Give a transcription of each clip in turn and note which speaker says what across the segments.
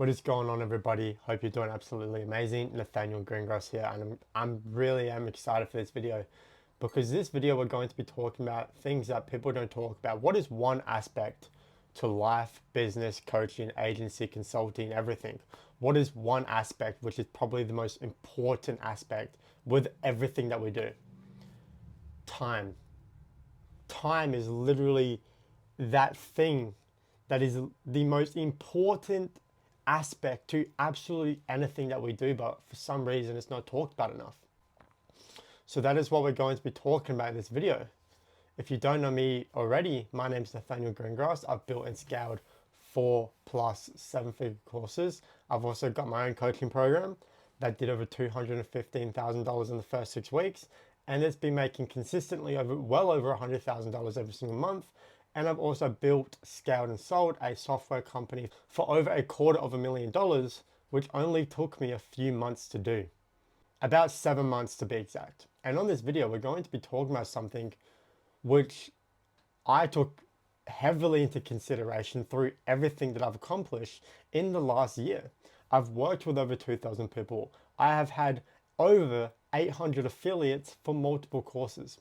Speaker 1: What is going on, everybody? Hope you're doing absolutely amazing. Nathaniel Greengrass here, and I'm really am excited for this video because this video we're going to be talking about things that people don't talk about. What is one aspect to life, business, coaching, agency, consulting, everything? What is one aspect which is probably the most important aspect with everything that we do? Time. Time is literally that thing that is the most important aspect to absolutely anything that we do, but for some reason it's not talked about enough. So that is what we're going to be talking about in this video. If you don't know me already, my name is Nathaniel Greengrass. I've built and scaled 4+ 7-figure courses. I've also got my own coaching program that did over $215,000 in the first 6 weeks, and it's been making consistently well over $100,000 every single month. And I've also built, scaled, and sold a software company for over $250,000, which only took me a few months to do. About 7 months to be exact. And on this video, we're going to be talking about something which I took heavily into consideration through everything that I've accomplished in the last year. I've worked with over 2,000 people. I have had over 800 affiliates for multiple courses.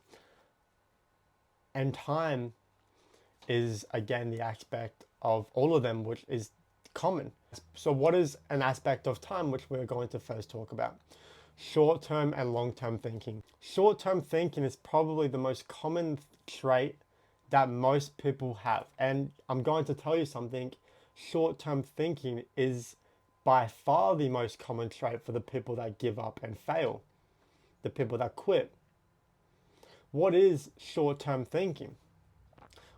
Speaker 1: And time is again the aspect of all of them which is common. So what is an aspect of time which we're going to first talk about? Short-term and long-term thinking. Short-term thinking is probably the most common trait that most people have. And I'm going to tell you something, short-term thinking is by far the most common trait for the people that give up and fail, the people that quit. What is short-term thinking?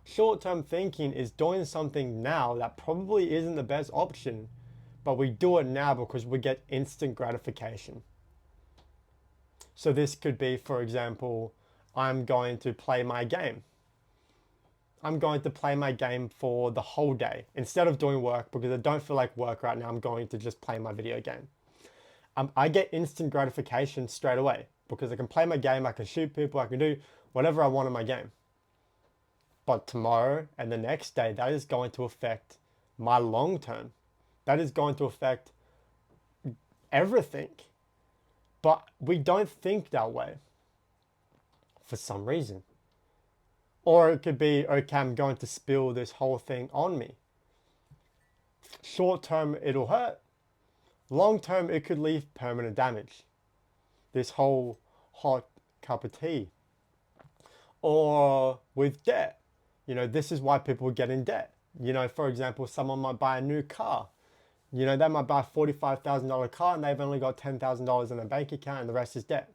Speaker 1: Short-term thinking is doing something now that probably isn't the best option, but we do it now because we get instant gratification. So this could be, for example, I'm going to play my game. I'm going to play my game for the whole day. Instead of doing work, because I don't feel like work right now, I'm going to just play my video game. I get instant gratification straight away because I can play my game, I can shoot people, I can do whatever I want in my game. But tomorrow and the next day, that is going to affect my long term. That is going to affect everything. But we don't think that way for some reason. Or it could be, okay, I'm going to spill this whole thing on me. Short term, it'll hurt. Long term, it could leave permanent damage. This whole hot cup of tea. Or with debt. This is why people get in debt. For example, someone might buy a new car. They might buy a $45,000 car and they've only got $10,000 in their bank account and the rest is debt.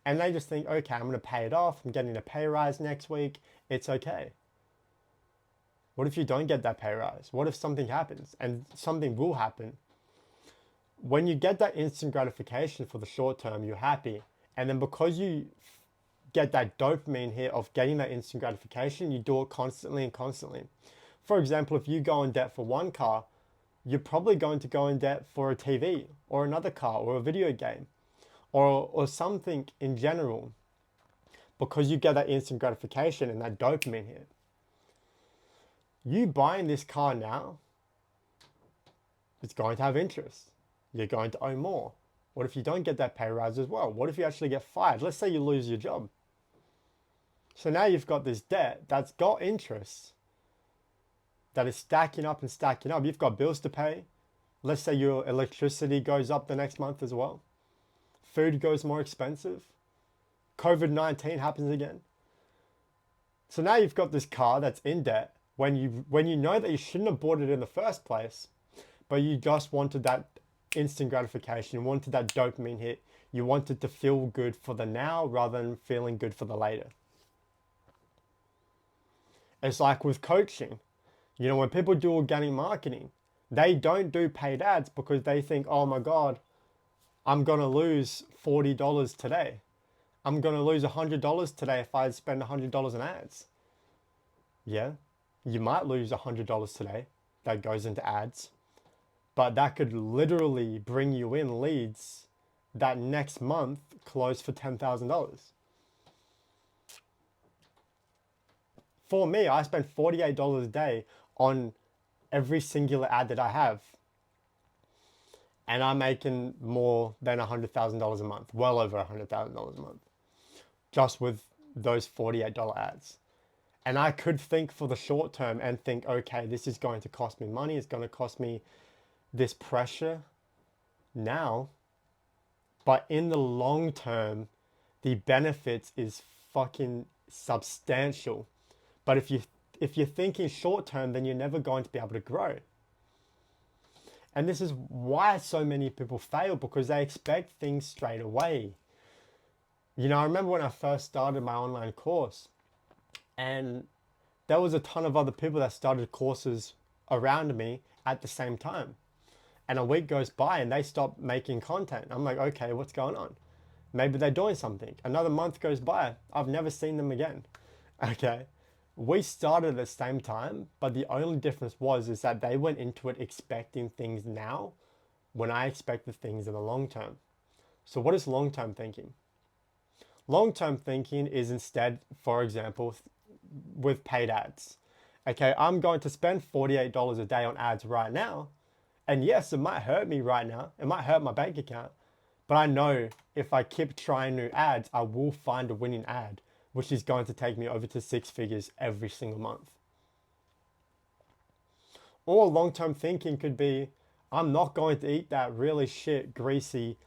Speaker 1: And they just think, okay, I'm going to pay it off. I'm getting a pay rise next week. It's okay. What if you don't get that pay rise? What if something happens? And something will happen. When you get that instant gratification for the short term, you're happy. And then because you get that dopamine hit of getting that instant gratification, you do it constantly and constantly. For example, if you go in debt for one car, you're probably going to go in debt for a TV or another car or a video game or something in general because you get that instant gratification and that dopamine hit. You buying this car now, it's going to have interest. You're going to owe more. What if you don't get that pay rise as well? What if you actually get fired? Let's say you lose your job. So now you've got this debt that's got interest that is stacking up and stacking up. You've got bills to pay. Let's say your electricity goes up the next month as well. Food goes more expensive. COVID-19 happens again. So now you've got this car that's in debt when you know that you shouldn't have bought it in the first place, but you just wanted that instant gratification, you wanted that dopamine hit, you wanted to feel good for the now rather than feeling good for the later. It's like with coaching. When people do organic marketing, they don't do paid ads because they think, oh my God, I'm going to lose $40 today. I'm going to lose $100 today if I spend $100 in ads. Yeah, you might lose $100 today that goes into ads, but that could literally bring you in leads that next month close for $10,000. For me, I spend $48 a day on every singular ad that I have. and I'm making more than $100,000 a month, well over $100,000 a month, just with those $48 ads. And I could think for the short term and think, okay, this is going to cost me money. It's going to cost me this pressure now. But in the long term, the benefits is fucking substantial. But if you're thinking short term, then you're never going to be able to grow. And this is why so many people fail, because they expect things straight away. You know, I remember when I first started my online course, and there was a ton of other people that started courses around me at the same time. And a week goes by and they stop making content. I'm like, okay, what's going on? Maybe they're doing something. Another month goes by. I've never seen them again. Okay. We started at the same time, but the only difference is that they went into it expecting things now when I expected things in the long term. So what is long-term thinking? Long-term thinking is instead, for example, with paid ads. Okay, I'm going to spend $48 a day on ads right now. And yes, it might hurt me right now. It might hurt my bank account. But I know if I keep trying new ads, I will find a winning ad, which is going to take me over to 6 figures every single month. Or long-term thinking could be, I'm not going to eat that really shit, greasy,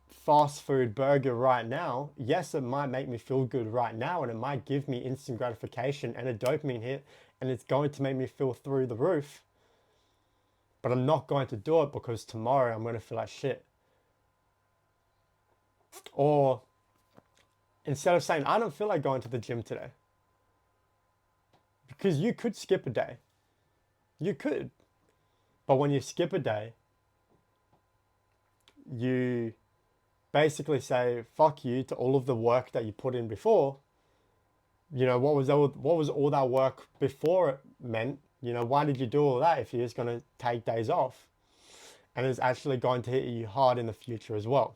Speaker 1: fast food burger right now. Yes, it might make me feel good right now, and it might give me instant gratification and a dopamine hit, and it's going to make me feel through the roof. But I'm not going to do it because tomorrow I'm going to feel like shit. Or instead of saying, I don't feel like going to the gym today. Because you could skip a day. You could. But when you skip a day, you basically say, fuck you to all of the work that you put in before. You know, what was all that work before it meant? You know, why did you do all that if you're just going to take days off? And it's actually going to hit you hard in the future as well.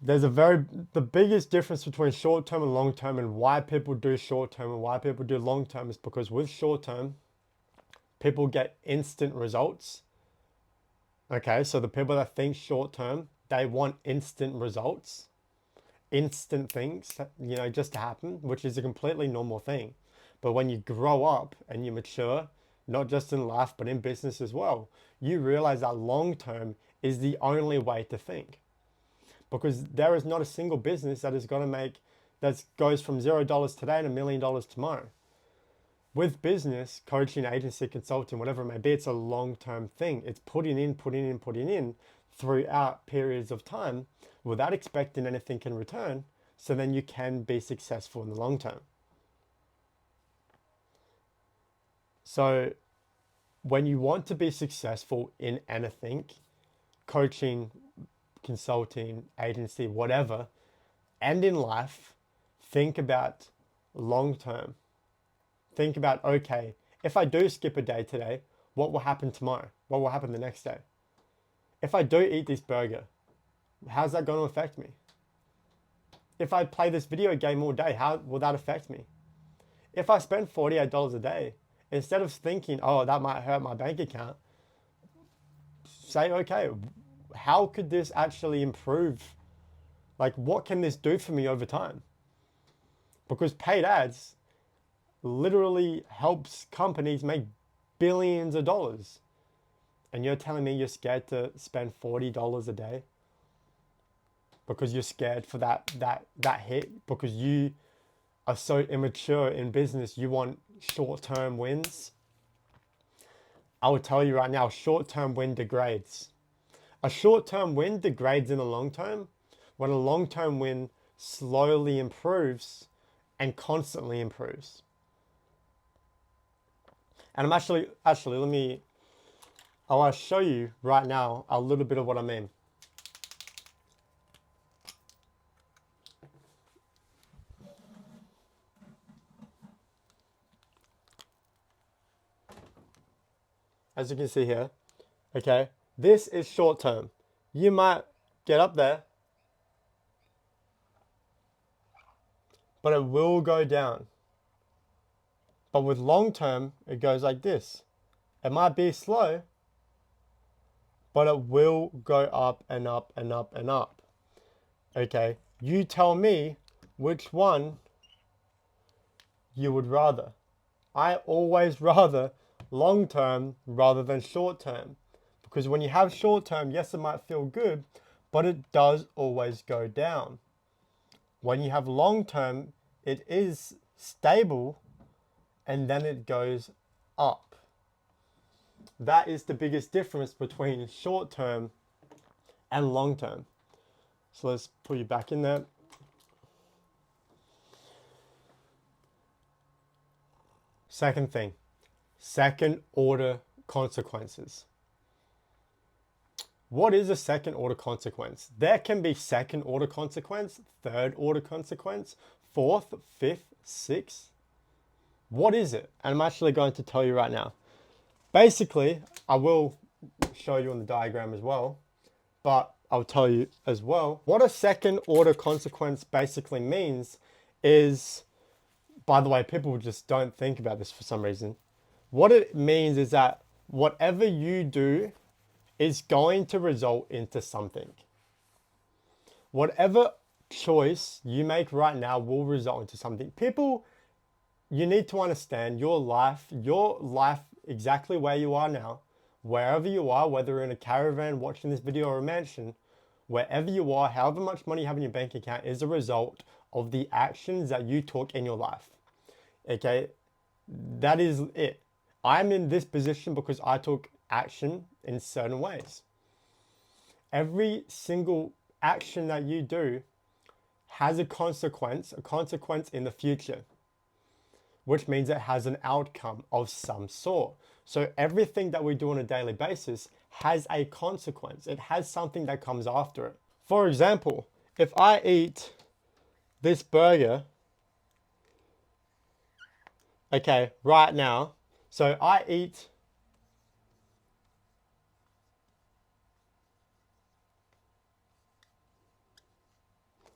Speaker 1: There's the biggest difference between short term and long term, and why people do short term and why people do long term is because with short term, people get instant results. Okay, so the people that think short term, they want instant results, instant things, you know, just to happen, which is a completely normal thing. But when you grow up and you mature, not just in life, but in business as well, you realize that long term is the only way to think. Because there is not a single business that is going to make, that goes from $0 today and $1 million tomorrow. With business, coaching, agency, consulting, whatever it may be, it's a long-term thing. It's putting in throughout periods of time without expecting anything in return. So then you can be successful in the long term. So when you want to be successful in anything, coaching, consulting, agency, whatever, and in life, think about long term. Think about, okay, if I do skip a day today, what will happen tomorrow? What will happen the next day? If I do eat this burger, how's that going to affect me? If I play this video game all day, how will that affect me? If I spend $48 a day, instead of thinking, oh, that might hurt my bank account, say, okay, how could this actually improve? Like, what can this do for me over time? Because paid ads literally helps companies make billions of dollars. And you're telling me you're scared to spend $40 a day because you're scared for that hit, because you are so immature in business, you want short-term wins. I will tell you right now, short-term win degrades. A short-term win degrades in the long term when a long-term win slowly improves and constantly improves. And I'm actually, I want to show you right now a little bit of what I mean. As you can see here, okay, this is short term. You might get up there, but it will go down. But with long term, it goes like this. It might be slow, but it will go up and up and up and up. Okay, you tell me which one you would rather. I always rather long term rather than short term, because when you have short term, yes, it might feel good, but it does always go down. When you have long term, it is stable and then it goes up. That is the biggest difference between short term and long term. So let's put you back in there. Second thing, second order consequences. What is a second order consequence? There can be second order consequence, third order consequence, fourth, fifth, sixth. What is it? And I'm actually going to tell you right now. Basically, I will show you on the diagram as well, but I'll tell you as well. What a second order consequence basically means is, by the way, people just don't think about this for some reason. What it means is that whatever you do is going to result into something. Whatever choice you make right now will result into something. People, you need to understand your life exactly where you are now, wherever you are, whether you're in a caravan watching this video or a mansion, wherever you are, however much money you have in your bank account is a result of the actions that you took in your life. Okay, that is it. I'm in this position because I took action in certain ways. Every single action that you do has a consequence in the future, which means it has an outcome of some sort. So everything that we do on a daily basis has a consequence. It has something that comes after it. For example, if I eat this burger, okay, right now, so I eat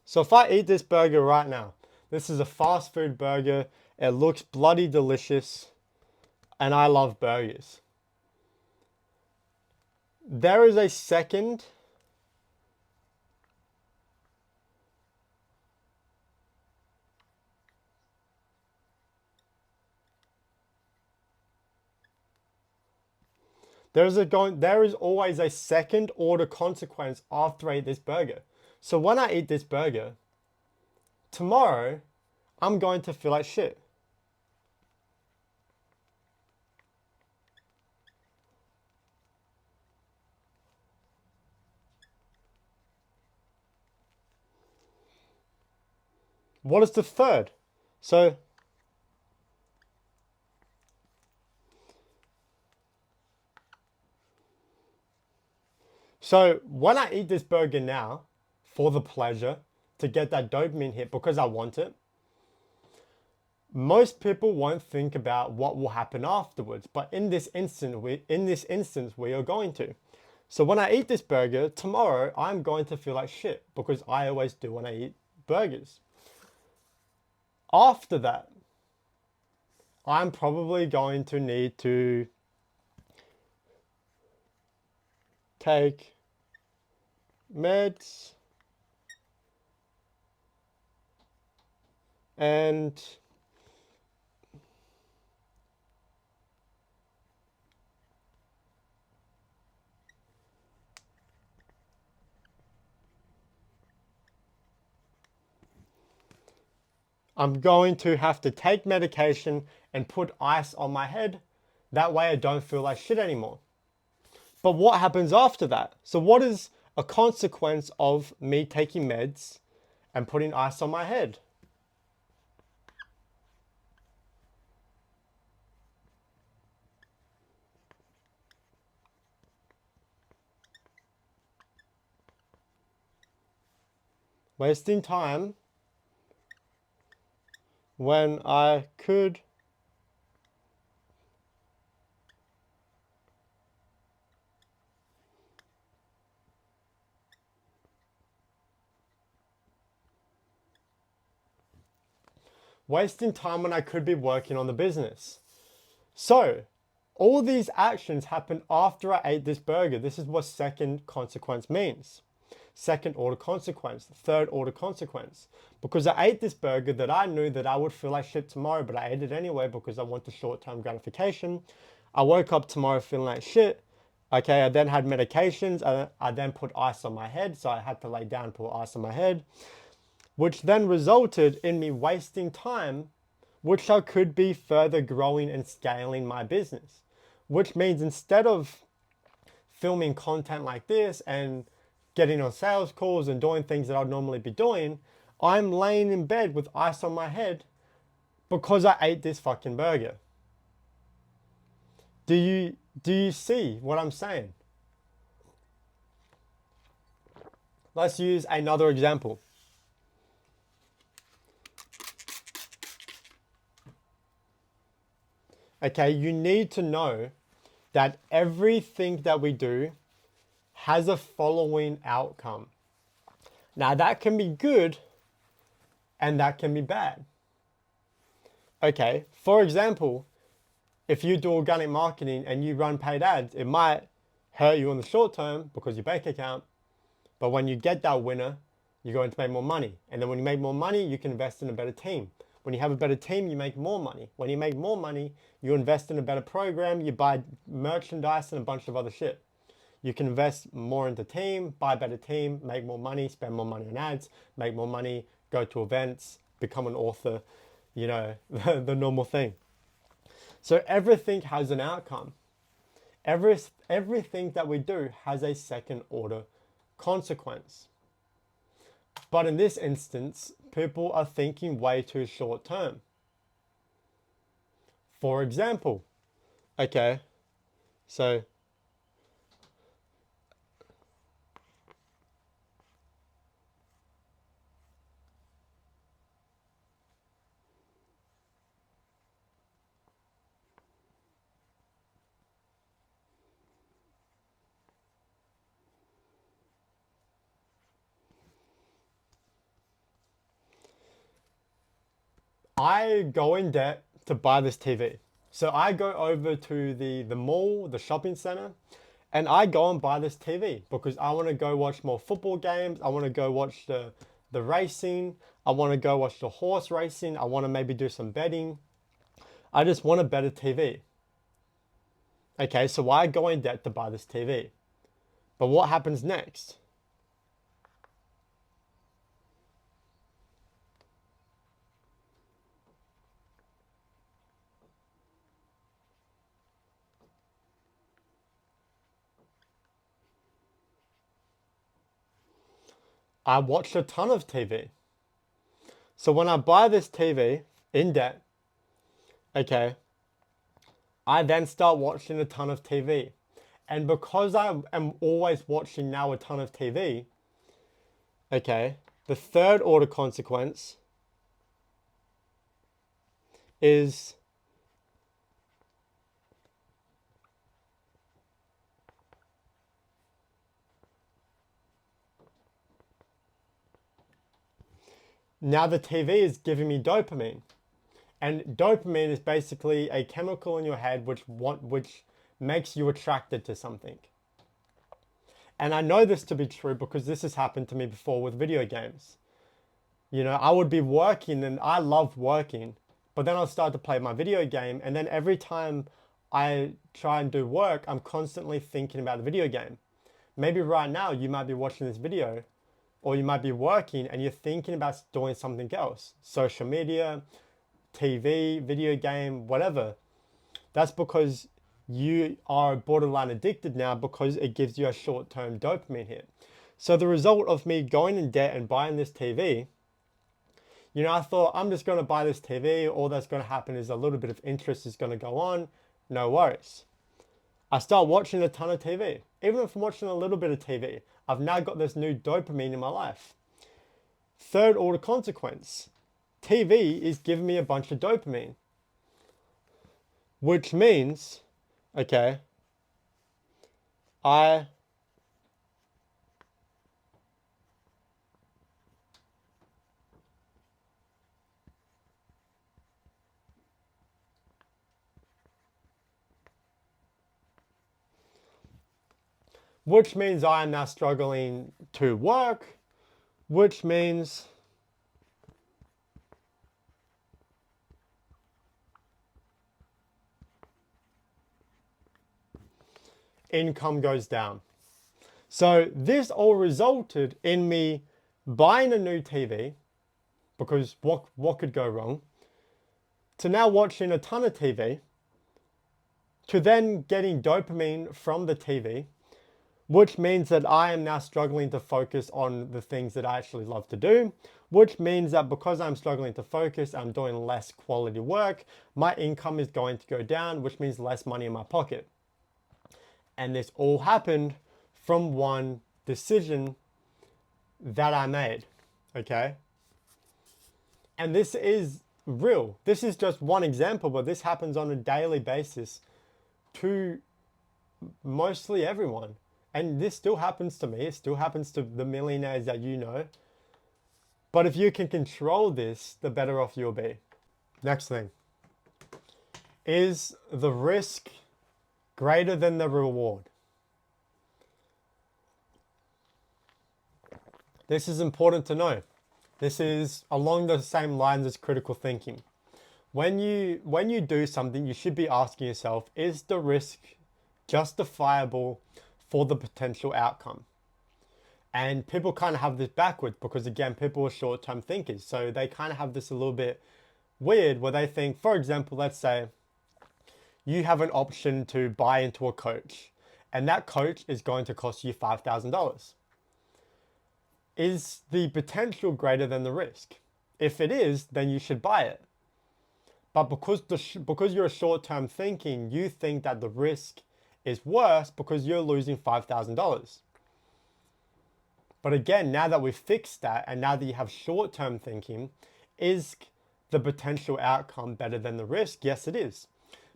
Speaker 1: So if I eat this burger right now, this is a fast food burger. It looks bloody delicious and I love burgers. There is a second there is always a second order consequence after I eat this burger. So when I eat this burger, tomorrow I'm going to feel like shit. What is the third? So when I eat this burger now for the pleasure, to get that dopamine hit because I want it, most people won't think about what will happen afterwards. But in this instance, we are going to. So when I eat this burger, tomorrow I'm going to feel like shit because I always do when I eat burgers. After that, I'm probably going to need to take meds and I'm going to have to take medication and put ice on my head. That way I don't feel like shit anymore. But what happens after that? So what is a consequence of me taking meds and putting ice on my head? Wasting time when I could be working on the business. So All these actions happened after I ate this burger. This is what second consequence means. Second order consequence, third order consequence. Because I ate this burger that I knew that I would feel like shit tomorrow, but I ate it anyway because I want the short-term gratification. I woke up tomorrow feeling like shit. Okay, I then had medications. I then put ice on my head, so I had to lay down and put ice on my head, which then resulted in me wasting time, which I could be further growing and scaling my business. Which means instead of filming content like this and getting on sales calls and doing things that I'd normally be doing, I'm laying in bed with ice on my head because I ate this fucking burger. Do you see what I'm saying? Let's use another example. Okay, you need to know that everything that we do has a following outcome. Now that can be good and that can be bad. Okay, for example, if you do organic marketing and you run paid ads, it might hurt you in the short term because your bank account, but when you get that winner, you're going to make more money. And then when you make more money, you can invest in a better team. When you have a better team, you make more money. When you make more money, you invest in a better program, you buy merchandise and a bunch of other shit. You can invest more into team, buy a better team, make more money, spend more money on ads, make more money, go to events, become an author, you know, the normal thing. So everything has an outcome. Everything that we do has a second order consequence. But in this instance, people are thinking way too short term. For example, okay, so I go in debt to buy this TV. So I go over to the mall, the shopping center, and I go and buy this TV because I want to go watch more football games. I want to go watch the racing. I want to go watch the horse racing. I want to maybe do some betting. I just want a better TV. Okay, so I go in debt to buy this TV. But what happens next? I watched a ton of TV. So when I buy this TV in debt, okay, I then start watching a ton of TV. And because I am always watching now a ton of TV, okay, the third order consequence is now the TV is giving me dopamine. And dopamine is basically a chemical in your head which makes you attracted to something. And I know this to be true because this has happened to me before with video games. You know, I would be working and I love working, but then I'll start to play my video game, and then every time I try and do work, I'm constantly thinking about the video game. Maybe right now you might be watching this video or you might be working and you're thinking about doing something else. Social media, TV, video game, whatever. That's because you are borderline addicted now because it gives you a short-term dopamine hit. So the result of me going in debt and buying this TV, you know, I thought I'm just going to buy this TV. All that's going to happen is a little bit of interest is going to go on. No worries. I start watching a ton of TV. Even if I'm watching a little bit of TV, I've now got this new dopamine in my life. Third order consequence. TV is giving me a bunch of dopamine. Which means, okay, I which means I am now struggling to work, which means income goes down. So this all resulted in me buying a new TV, because what could go wrong, to now watching a ton of TV, to then getting dopamine from the TV, which means that I am now struggling to focus on the things that I actually love to do, which means that because I'm struggling to focus, I'm doing less quality work, my income is going to go down, which means less money in my pocket. And this all happened from one decision that I made, okay? And this is real. This is just one example, but this happens on a daily basis to mostly everyone. And this still happens to me. It still happens to the millionaires that you know. But if you can control this, the better off you'll be. Next thing. Is the risk greater than the reward? This is important to know. This is along the same lines as critical thinking. When you do something, you should be asking yourself, is the risk justifiable for the potential outcome? And people kind of have this backwards because, again, people are short-term thinkers. So they kind of have this a little bit weird where they think, for example, let's say you have an option to buy into a coach and that coach is going to cost you $5,000. Is the potential greater than the risk? If it is, then you should buy it. But because you're a short-term thinking, you think that the risk is worse because you're losing $5,000. But again, now that we've fixed that and now that you have short-term thinking, is the potential outcome better than the risk? Yes, it is.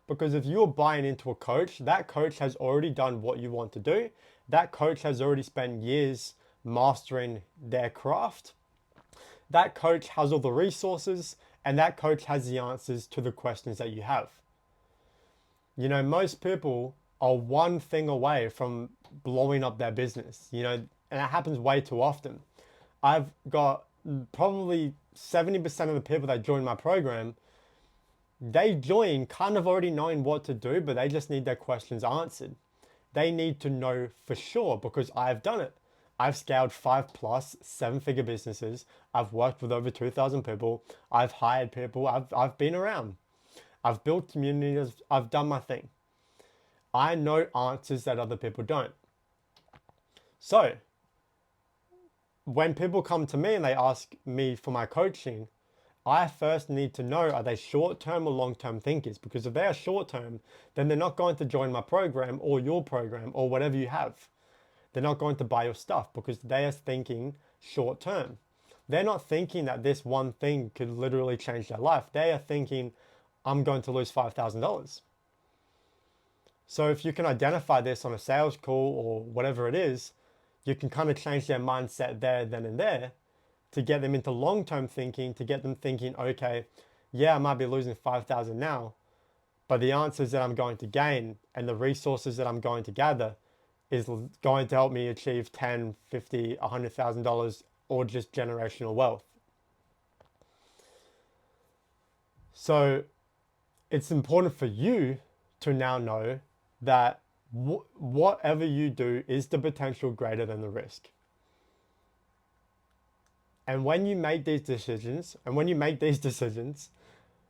Speaker 1: Because if you're buying into a coach, that coach has already done what you want to do. That coach has already spent years mastering their craft. That coach has all the resources and that coach has the answers to the questions that you have. You know, most people are one thing away from blowing up their business, you know, and it happens way too often. I've got probably 70% of the people that join my program, they join kind of already knowing what to do, but they just need their questions answered. They need to know for sure because I've done it. I've scaled 5+ 7-figure businesses. I've worked with over 2,000 people. I've hired people. I've been around. I've built communities. I've done my thing. I know answers that other people don't. So when people come to me and they ask me for my coaching, I first need to know, are they short-term or long-term thinkers? Because if they are short-term, then they're not going to join my program or your program or whatever you have. They're not going to buy your stuff because they are thinking short-term. They're not thinking that this one thing could literally change their life. They are thinking, I'm going to lose $5,000. So if you can identify this on a sales call or whatever it is, you can kind of change their mindset there, then and there to get them into long-term thinking, to get them thinking, okay, yeah, I might be losing 5,000 now, but the answers that I'm going to gain and the resources that I'm going to gather is going to help me achieve $10, $50, $100,000 or just generational wealth. So it's important for you to now know that whatever you do is the potential greater than the risk. And when you make these decisions,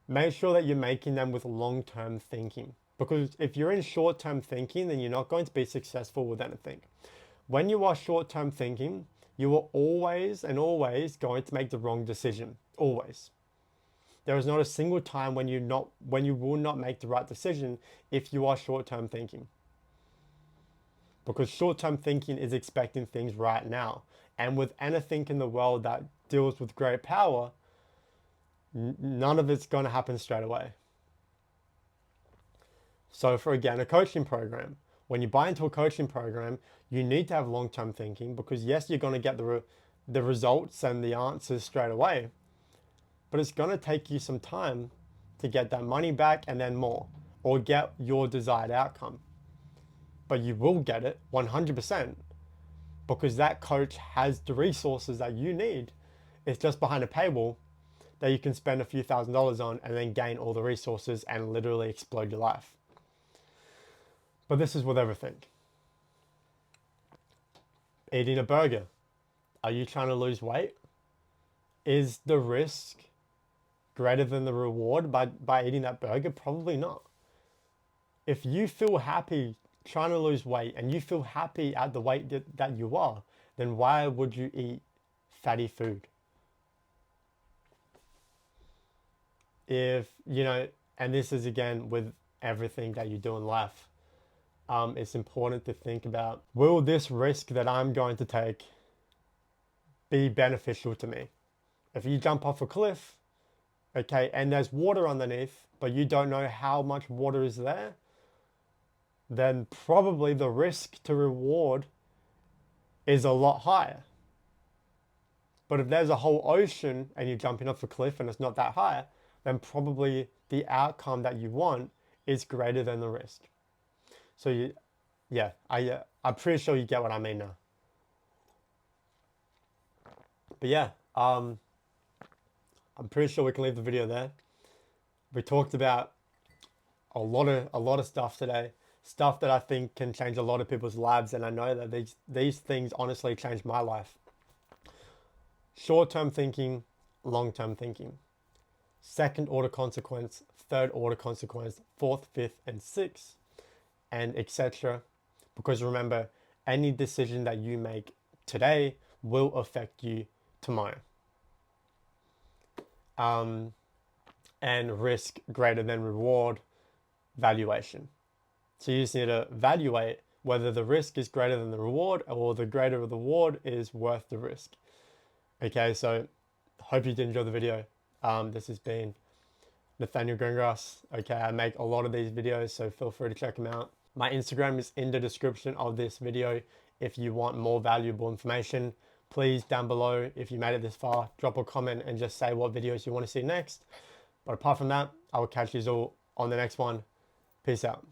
Speaker 1: make sure that you're making them with long-term thinking. Because if you're in short-term thinking, then you're not going to be successful with anything. When you are short-term thinking, you are always and always going to make the wrong decision. Always. There is not a single time when you will not make the right decision if you are short-term thinking. Because short-term thinking is expecting things right now. And with anything in the world that deals with great power, none of it's going to happen straight away. So for, again, a coaching program, when you buy into a coaching program, you need to have long-term thinking because yes, you're going to get the results and the answers straight away, but it's going to take you some time to get that money back and then more, or get your desired outcome. but you will get it 100% because that coach has the resources that you need. It's just behind a paywall that you can spend a few $1,000s on and then gain all the resources and literally explode your life. But this is with everything. Eating a burger. Are you trying to lose weight? Is the risk greater than the reward by eating that burger? Probably not. If you feel happy trying to lose weight and you feel happy at the weight that you are, then why would you eat fatty food? If, you know, and this is again with everything that you do in life, it's important to think about, will this risk that I'm going to take be beneficial to me? If you jump off a cliff, okay, and there's water underneath, but you don't know how much water is there, then probably the risk to reward is a lot higher. But if there's a whole ocean and you're jumping off a cliff and it's not that high, then probably the outcome that you want is greater than the risk. So I'm pretty sure you get what I mean now. But yeah, I'm pretty sure we can leave the video there. We talked about a lot of stuff today, stuff that I think can change a lot of people's lives, and I know that these things honestly changed my life. Short-term thinking, long-term thinking, second order consequence, third order consequence, fourth, fifth, and sixth, and etc. Because remember, any decision that you make today will affect you tomorrow. And risk greater than reward, valuation. So you just need to evaluate whether the risk is greater than the reward or the greater the reward is worth the risk. Okay, so hope you did enjoy the video. This has been Nathaniel Greengrass. Okay, I make a lot of these videos, so feel free to check them out. My Instagram is in the description of this video. If you want more valuable information, please down below, if you made it this far, drop a comment and just say what videos you want to see next. But apart from that, I will catch you all on the next one. Peace out.